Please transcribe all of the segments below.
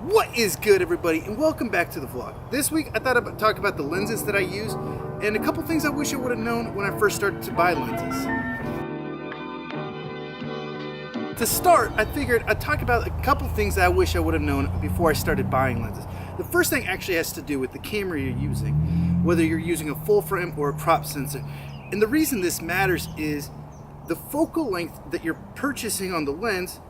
What is good, everybody, and welcome back to the vlog. This week I thought I'd talk about the lenses that I use and a couple things I wish I would have known when I first started to buy lenses. To start, I figured I'd talk about a couple things that I wish I would have known before I started buying lenses. The first thing actually has to do with the camera you're using, whether you're using a full frame or a crop sensor. And the reason this matters is the focal length that you're purchasing on the lens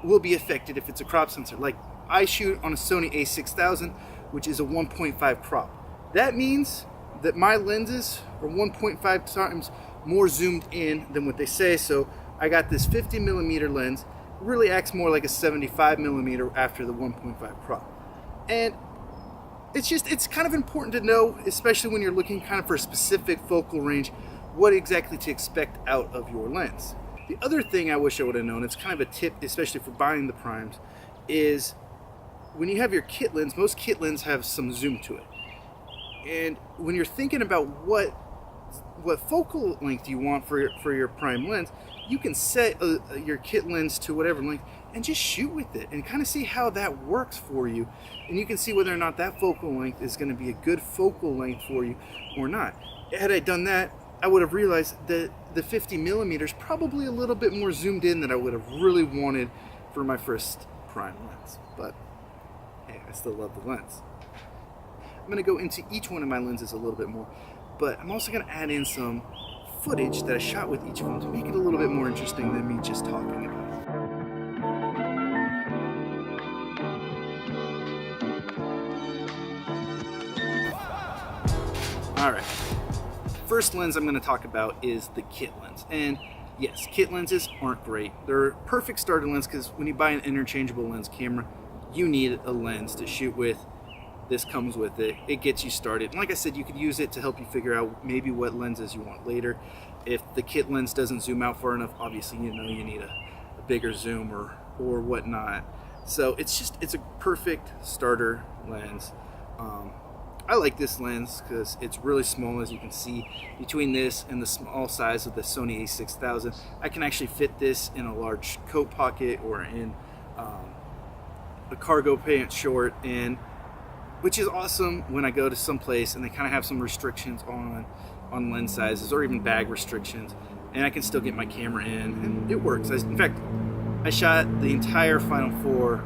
will be affected if it's a crop sensor. Like, I shoot on a Sony a6000, which is a 1.5 crop. That means that my lenses are 1.5 times more zoomed in than what they say. So I got this 50mm lens. It really acts more like a 75mm after the 1.5 crop. And it's kind of important to know, especially when you're looking kind of for a specific focal range, what exactly to expect out of your lens. The other thing I wish I would have known, it's kind of a tip, especially for buying the primes, is when you have your kit lens, most kit lenses have some zoom to it. And when you're thinking about what focal length you want for your prime lens, you can set your kit lens to whatever length and just shoot with it and kind of see how that works for you. And you can see whether or not that focal length is going to be a good focal length for you or not. Had I done that, I would have realized that the 50mm is probably a little bit more zoomed in than I would have really wanted for my first prime lens. But hey, I still love the lens. I'm going to go into each one of my lenses a little bit more, but I'm also going to add in some footage that I shot with each of them to make it a little bit more interesting than me just talking about it. Alright, first lens I'm going to talk about is the kit lens. And yes, kit lenses aren't great. They're a perfect starter lens because when you buy an interchangeable lens camera, you need a lens to shoot with. This comes with it. It gets you started. And like I said, you could use it to help you figure out maybe what lenses you want later. If the kit lens doesn't zoom out far enough, obviously you know you need a bigger zoom or whatnot. So it's a perfect starter lens. I like this lens because it's really small, as you can see. Between this and the small size of the Sony a6000, I can actually fit this in a large coat pocket or in a cargo pants short, and which is awesome when I go to some place and they kind of have some restrictions on lens sizes or even bag restrictions, and I can still get my camera in and it works. In fact, I shot the entire Final Four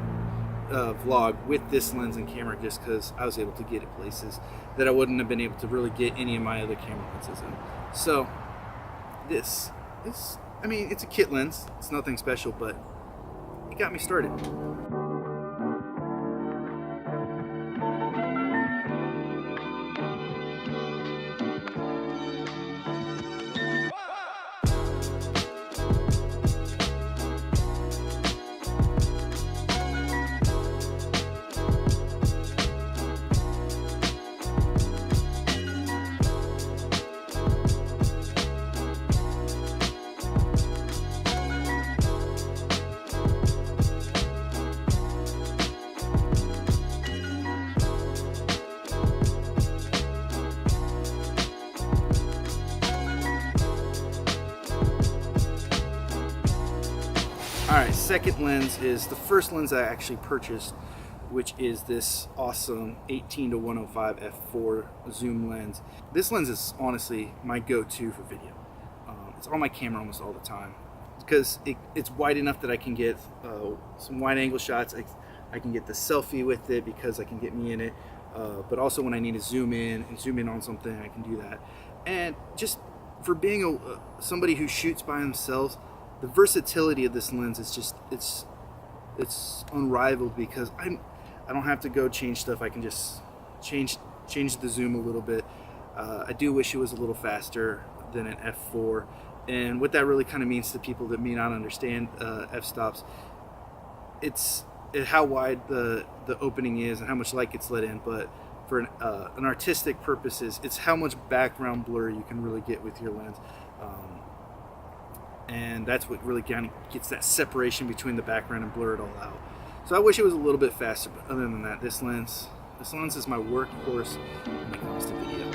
vlog with this lens and camera just because I was able to get it places that I wouldn't have been able to really get any of my other camera lenses in. So this is, I mean, it's a kit lens. It's nothing special, but it got me started. Alright, second lens is the first lens I actually purchased, which is this awesome 18-105 f4 zoom lens. This lens is honestly my go-to for video. It's on my camera almost all the time because it's wide enough that I can get some wide angle shots. I can get the selfie with it because I can get me in it, but also when I need to zoom in on something, I can do that. And just for being somebody who shoots by themselves, the versatility of this lens is just, it's unrivaled because I don't have to go change stuff. I can just change the zoom a little bit. I do wish it was a little faster than an f4, and what that really kind of means to people that may not understand f-stops, it's how wide the opening is and how much light gets let in, but for an artistic purposes, it's how much background blur you can really get with your lens. And that's what really kind of gets that separation between the background and blur it all out. So I wish it was a little bit faster, but other than that, this lens is my workhorse when it comes to video.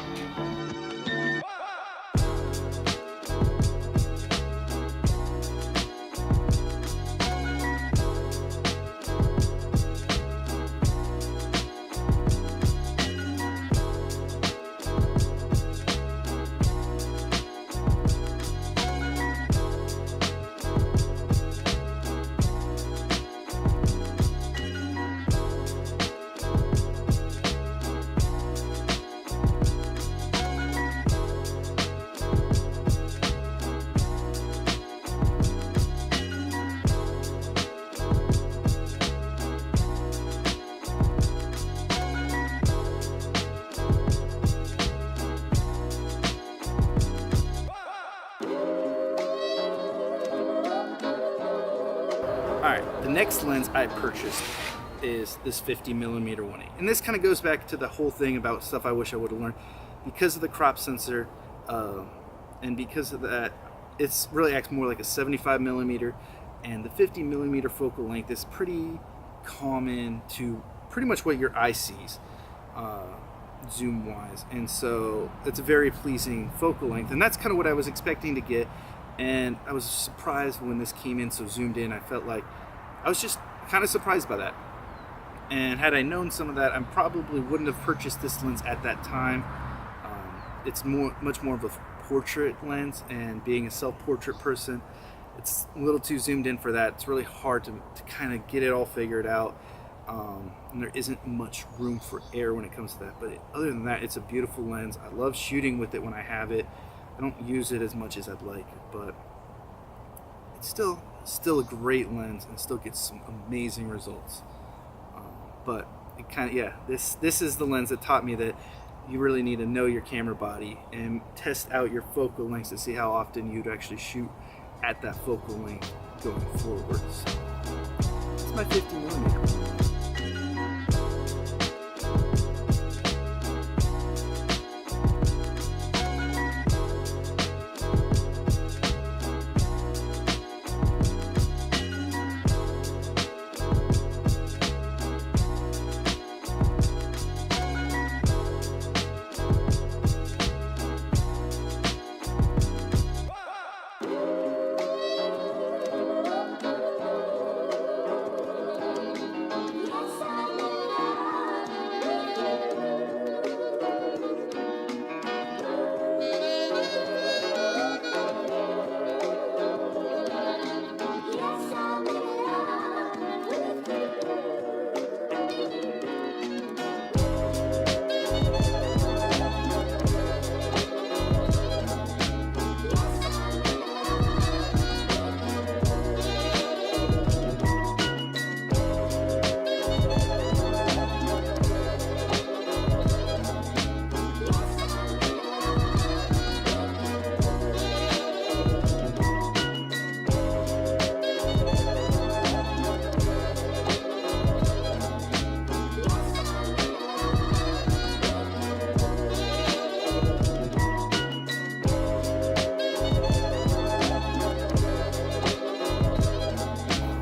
next lens I purchased is this 50mm 1.8, and this kind of goes back to the whole thing about stuff I wish I would have learned. Because of the crop sensor, and because of that, it's really acts more like a 75mm, and the 50mm focal length is pretty common to pretty much what your eye sees, zoom wise, and so it's a very pleasing focal length, and that's kind of what I was expecting to get. And I was surprised when this came in so zoomed in. I felt like I was just kind of surprised by that. And had I known some of that, I probably wouldn't have purchased this lens at that time. It's much more of a portrait lens, and being a self-portrait person, it's a little too zoomed in for that. It's really hard to kind of get it all figured out, and there isn't much room for error when it comes to that. But other than that, it's a beautiful lens. I love shooting with it when I have it. I don't use it as much as I'd like, but it's still a great lens and still gets some amazing results. But it kind of, yeah, this is the lens that taught me that you really need to know your camera body and test out your focal lengths to see how often you'd actually shoot at that focal length going forward. So it's my 50mm.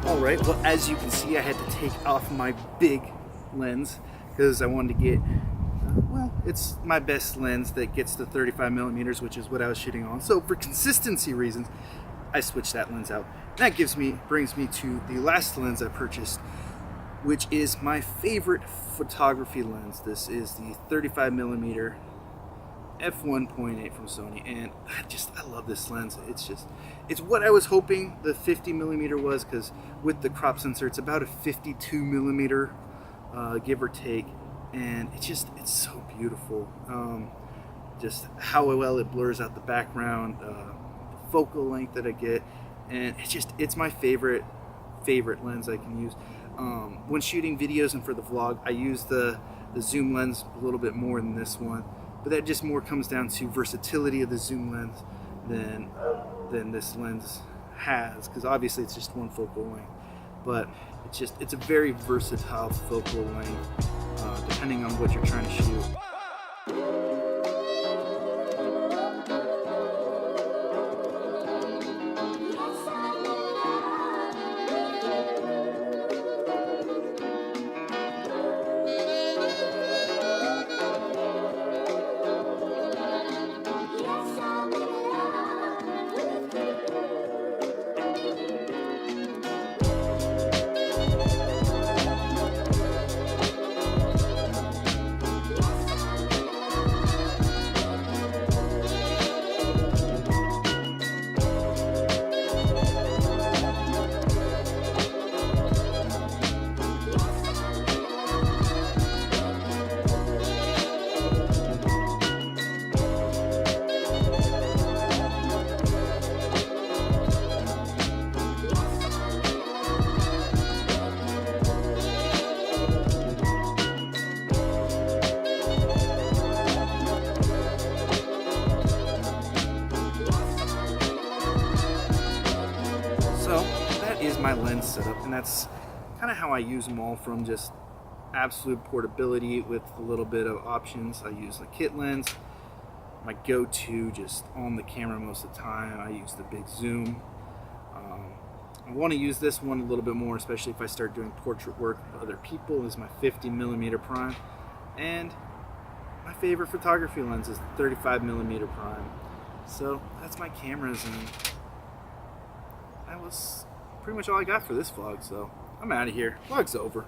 Alright, well, as you can see, I had to take off my big lens because I wanted to get, well, it's my best lens that gets the 35mm, which is what I was shooting on. So for consistency reasons, I switched that lens out. That brings me to the last lens I purchased, which is my favorite photography lens. This is the 35mm f1.8 from Sony, and I love this lens. It's what I was hoping the 50mm was, because with the crop sensor it's about a 52mm give or take, and it's so beautiful. Just how well it blurs out the background, the focal length that I get, and it's my favorite lens I can use. When shooting videos and for the vlog, I use the zoom lens a little bit more than this one. But that just more comes down to versatility of the zoom lens than this lens has, because obviously it's just one focal length. But it's a very versatile focal length, depending on what you're trying to shoot. My lens setup, and that's kind of how I use them all, from just absolute portability with a little bit of options. I use the kit lens, my go-to just on the camera most of the time. I use the big zoom. I want to use this one a little bit more, especially if I start doing portrait work with other people. This is my 50mm prime, and my favorite photography lens is the 35mm prime. So that's my cameras, and that was pretty much all I got for this vlog. So I'm out of here. Vlog's over.